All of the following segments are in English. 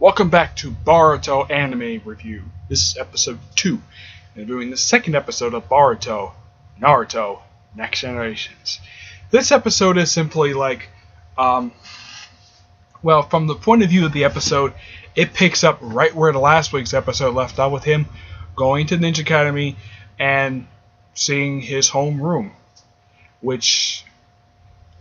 Welcome back to Boruto Anime Review. This is episode 2, and we're doing the second episode of Boruto, Naruto, Next Generations. This episode is simply like, from the point of view of the episode, it picks up right where the last week's episode left off with him going to Ninja Academy and seeing his homeroom, which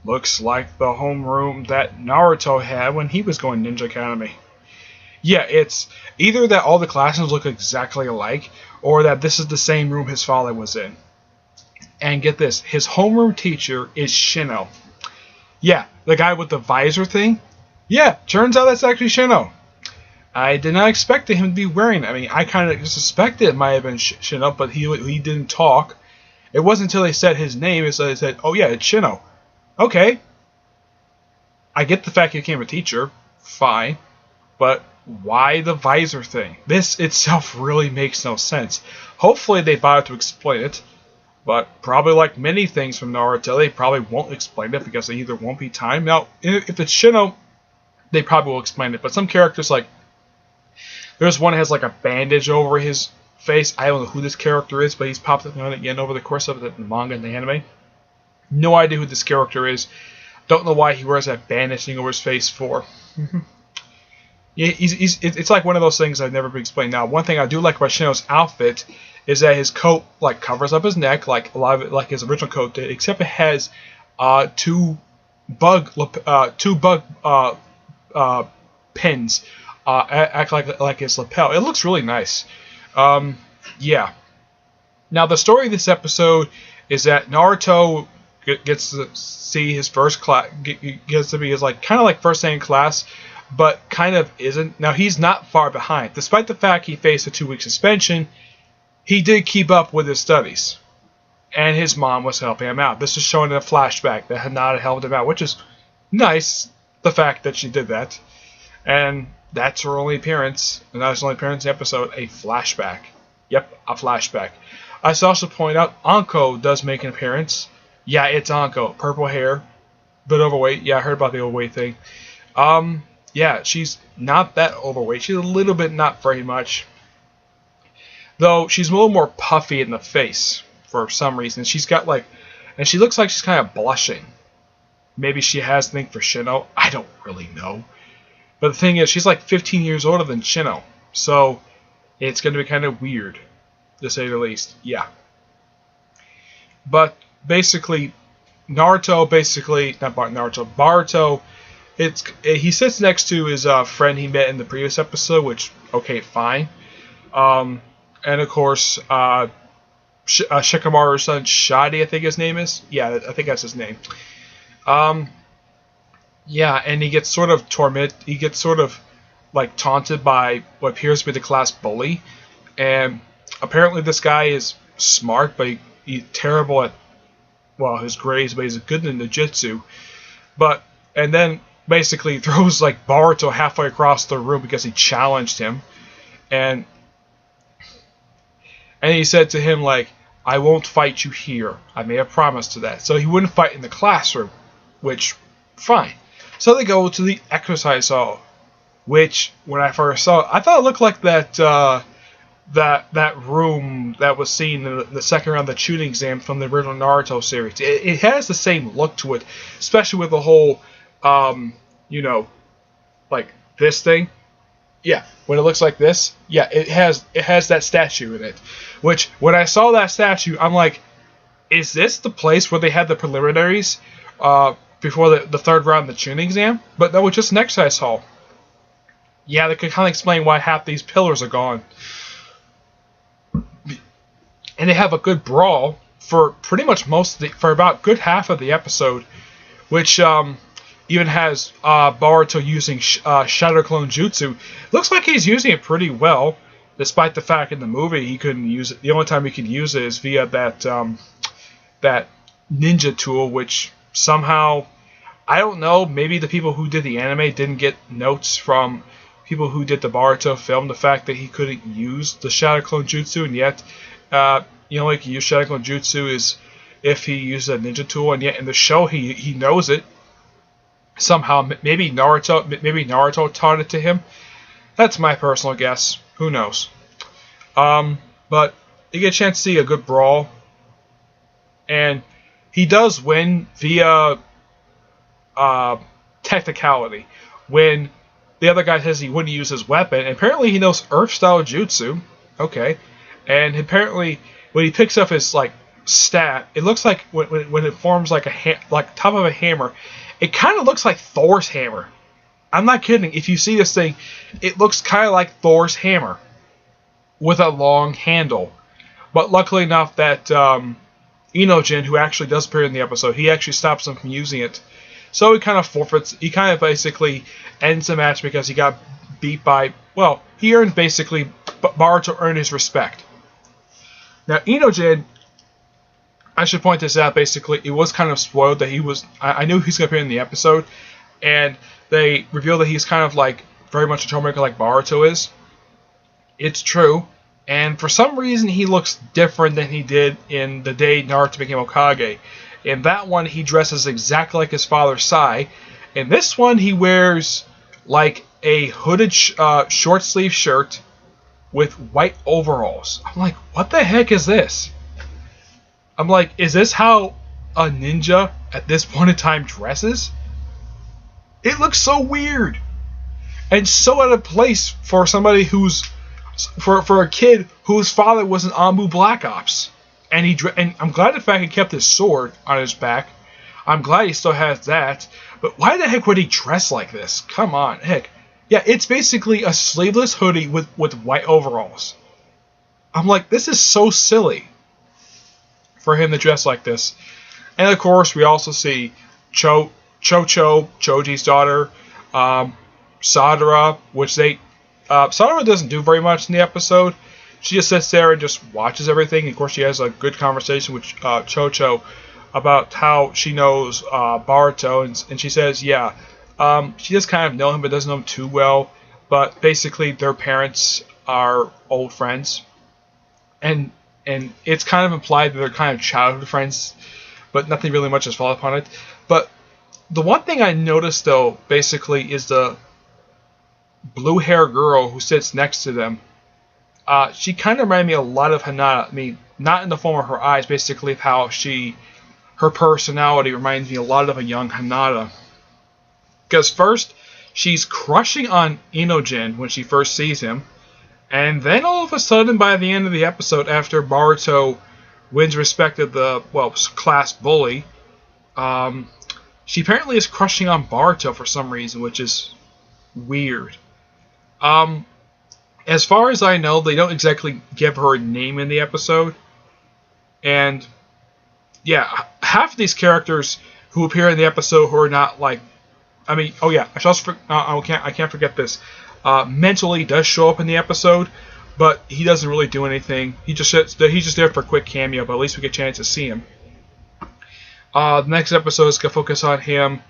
looks like the homeroom that Naruto had when he was going to Ninja Academy. Yeah, it's either that all the classrooms look exactly alike, or that this is the same room his father was in. And get this, his homeroom teacher is Shino. Yeah, the guy with the visor thing? Yeah, turns out that's actually Shino. I did not expect him to be wearing it. I mean, I kind of suspected it might have been Shino, but he didn't talk. It wasn't until they said his name, so they said, oh yeah, it's Shino. Okay. I get the fact he became a teacher. Fine. But why the visor thing? This itself really makes no sense. Hopefully they bother to explain it, but probably like many things from Naruto, they probably won't explain it because they either won't be time. Now, if it's Shino, they probably will explain it, but some characters, like, there's one that has like a bandage over his face. I don't know who this character is, but he's popped up on it again over the course of the manga and the anime. No idea who this character is. Don't know why he wears that bandage thing over his face for. Yeah, it's like one of those things I've never been explained. Now, one thing I do like about Shino's outfit is that his coat like covers up his neck, like a lot of it, like his original coat did, except it has two bug pins act like his lapel. It looks really nice. Yeah. Now, the story of this episode is that Naruto gets to see his first class, gets to be his kind of like first day in class, but kind of isn't. Now, he's not far behind. Despite the fact he faced a 2-week suspension, he did keep up with his studies. And his mom was helping him out. This is shown in a flashback that Hinata helped him out, which is nice, the fact that she did that. And that's her only appearance. And that's her only appearance in the episode, a flashback. Yep, a flashback. I should also point out, Anko does make an appearance. Yeah, it's Anko. Purple hair, bit overweight. Yeah, I heard about the overweight thing. Yeah, she's not that overweight. She's a little bit, not very much. Though she's a little more puffy in the face for some reason. She's got and she looks like she's kind of blushing. Maybe she has a thing for Shino. I don't really know. But the thing is, she's like 15 years older than Shino. So it's going to be kind of weird, to say the least. Yeah. But basically, Boruto, he sits next to his friend he met in the previous episode, which, okay, fine. And of course, Shikamaru's son, Shadi, I think his name is. Yeah, I think that's his name. Yeah, and he gets sort of taunted by what appears to be the class bully. And apparently this guy is smart, but he's terrible at, his grades, but he's good in ninjutsu. And then basically throws Boruto halfway across the room because he challenged him. And he said to him, I won't fight you here. I made a promise to that. So he wouldn't fight in the classroom, which, fine. So they go to the exercise hall, which, when I first saw it, I thought it looked like that room that was seen in the second round of the shooting exam from the original Naruto series. It has the same look to it, especially with the whole, this thing. Yeah, when it looks like this, yeah, it has that statue in it. Which, when I saw that statue, I'm like, is this the place where they had the preliminaries before the third round of the tuning exam? But no, it's just an exercise hall. Yeah, they could kind of explain why half these pillars are gone. And they have a good brawl for pretty much for about good half of the episode, which even has Boruto using Shadow Clone Jutsu. Looks like he's using it pretty well, despite the fact in the movie he couldn't use it. The only time he could use it is via that ninja tool, which somehow, I don't know, maybe the people who did the anime didn't get notes from people who did the Boruto film, the fact that he couldn't use the Shadow Clone Jutsu, and yet he can use Shadow Clone Jutsu is if he uses a ninja tool, and yet in the show he knows it. Somehow, maybe Naruto taught it to him. That's my personal guess. Who knows? But you get a chance to see a good brawl, and he does win via technicality. When the other guy says he wouldn't use his weapon, and apparently he knows Earth-style jutsu. Okay, and apparently when he picks up his stat, it looks like when it forms like top of a hammer, it kind of looks like Thor's hammer. I'm not kidding. If you see this thing, it looks kind of like Thor's hammer with a long handle. But luckily enough that Inojin, who actually does appear in the episode, he actually stops him from using it. So he kind of forfeits. He kind of basically ends the match because he got beat by. Well, he earned basically. Boruto earned his respect. Now Inojin, I should point this out. Basically, it was kind of spoiled that he was. I knew he's going to appear in the episode, and they revealed that he's kind of like very much a troublemaker like Boruto is. It's true, and for some reason he looks different than he did in the day Naruto became Hokage. In that one, he dresses exactly like his father Sai. In this one, he wears like a hooded short sleeve shirt with white overalls. I'm like, what the heck is this? I'm like, is this how a ninja at this point in time dresses? It looks so weird and so out of place for somebody who's for a kid whose father was an Anbu Black Ops. And I'm glad the fact he kept his sword on his back. I'm glad he still has that. But why the heck would he dress like this? Come on, heck. Yeah, it's basically a sleeveless hoodie with white overalls. I'm like, this is so silly for him to dress like this. And of course, we also see Choji's daughter, Sadara, which Sadara doesn't do very much in the episode. She just sits there and just watches everything. And of course, she has a good conversation with Chocho about how she knows Boruto, and she says, yeah, she does kind of know him, but doesn't know him too well. But basically, their parents are old friends, and it's kind of implied that they're kind of childhood friends, but nothing really much is followed upon it. But the one thing I noticed, though, basically, is the blue hair girl who sits next to them. She kind of reminded me a lot of Hinata. I mean, not in the form of her eyes, basically of how her personality reminds me a lot of a young Hinata. Because first, she's crushing on Inojin when she first sees him, and then all of a sudden, by the end of the episode, after Boruto wins respect of the, class bully, she apparently is crushing on Boruto for some reason, which is weird. As far as I know, they don't exactly give her a name in the episode. And, yeah, half of these characters who appear in the episode who are not like... I mean, oh yeah, I can't forget this. Mentally does show up in the episode, but he doesn't really do anything. He's just there for a quick cameo, but at least we get a chance to see him. The next episode is going to focus on him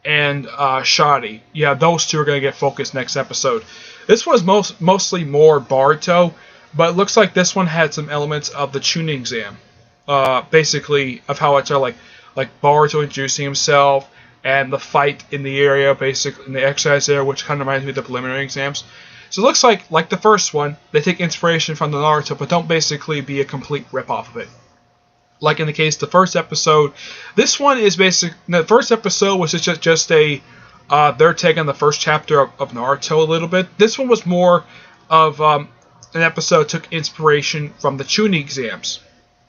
and Shadi. Yeah, those two are going to get focused next episode. This was mostly more Boruto, but it looks like this one had some elements of the Chunin exam. Basically, of how it's like Boruto introducing himself, and the fight in the area, basically, in the exercise area, which kind of reminds me of the preliminary exams. So it looks like the first one, they take inspiration from the Naruto, but don't basically be a complete rip-off of it. Like in the case of the first episode, this one is the first episode was just a their take on the first chapter of Naruto a little bit. This one was more of an episode took inspiration from the Chunin exams.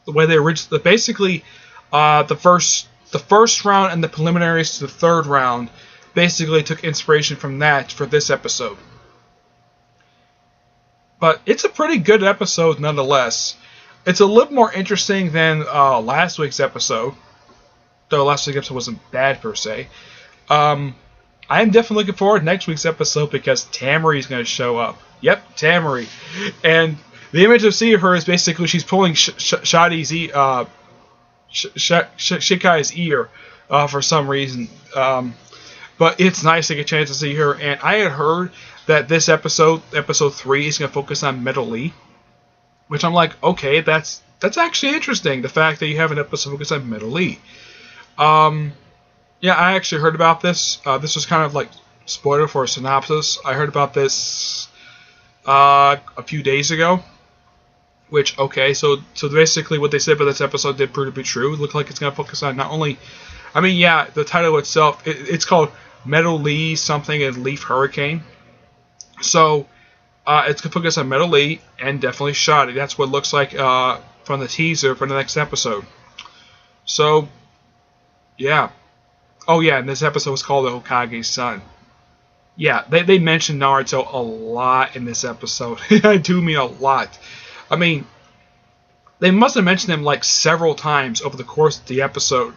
The way they originally, basically, the first round and the preliminaries to the third round basically took inspiration from that for this episode. But it's a pretty good episode nonetheless. It's a little more interesting than last week's episode, though last week's episode wasn't bad per se. I am definitely looking forward to next week's episode because Tamari is going to show up. Yep, Tamari. And the image of seeing her is basically she's pulling Shikai's ear for some reason. But it's nice to get a chance to see her. And I had heard that this episode 3, is going to focus on Metal Lee. Which I'm like, okay, that's actually interesting. The fact that you have an episode focused on Metal Lee. Yeah, I actually heard about this. This was kind of like spoiler for a synopsis. I heard about this a few days ago. Which, okay, so basically what they said about this episode did prove to be true. It looked like it's going to focus on not only, I mean, yeah, the title itself, it's called Metal Lee something and Leaf Hurricane. So, it's going to focus on Metal Lee and definitely Shoddy. That's what it looks like from the teaser for the next episode. So, yeah. Oh, yeah, and this episode was called The Hokage's Son. Yeah, they mentioned Naruto a lot in this episode. I do mean a lot. I mean, they must have mentioned him like several times over the course of the episode.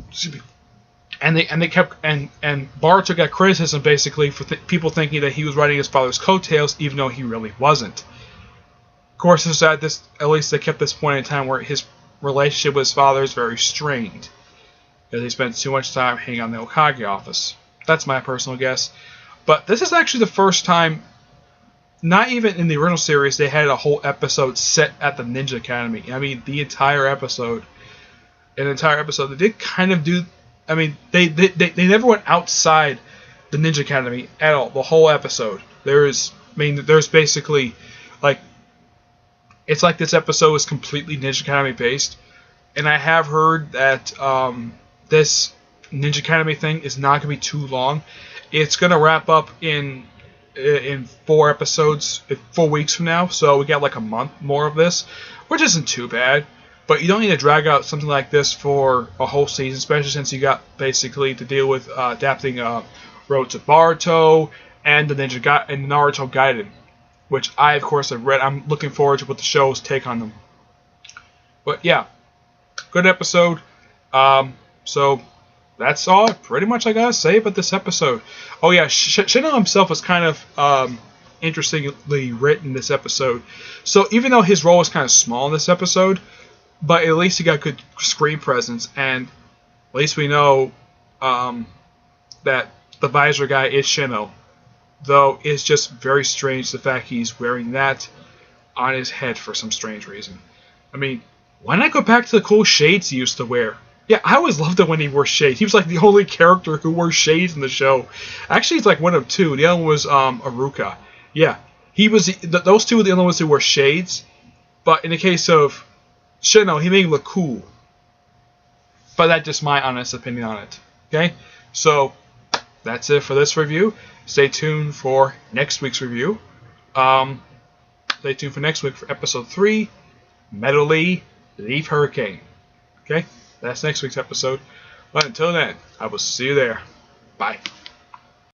Excuse me. And they kept and Boruto got criticism basically for people thinking that he was riding his father's coattails, even though he really wasn't. Of course, it's at least they kept this point in time where his relationship with his father is very strained, because he spent too much time hanging on the Hokage office. That's my personal guess. But this is actually the first time. Not even in the original series, they had a whole episode set at the Ninja Academy. I mean, the entire episode. They did kind of do. I mean, they never went outside the Ninja Academy at all. The whole episode. There's basically, like, it's like this episode is completely Ninja Academy based. And I have heard that this Ninja Academy thing is not going to be too long. It's going to wrap up in 4 episodes, 4 weeks from now, so we got like a month more of this, which isn't too bad. But you don't need to drag out something like this for a whole season, especially since you got basically to deal with adapting Road to Boruto and the Naruto Gaiden, which I of course have read. I'm looking forward to what the show's take on them. But yeah, good episode. So that's all pretty much I gotta say about this episode. Oh yeah, Shino himself was kind of interestingly written this episode. So even though his role was kind of small in this episode, but at least he got good screen presence, and at least we know that the visor guy is Shino. Though it's just very strange the fact he's wearing that on his head for some strange reason. I mean, why not go back to the cool shades he used to wear? Yeah, I always loved it when he wore shades. He was like the only character who wore shades in the show. Actually, it's like one of 2. The other one was Aruka. Yeah, he was. Those 2 were the only ones who wore shades. But in the case of Shino, he made him look cool. But that's just my honest opinion on it. Okay, so that's it for this review. Stay tuned for next week's review. Stay tuned for next week for episode 3, Metal Lee, Leaf Hurricane. Okay. That's next week's episode. But until then, I will see you there. Bye.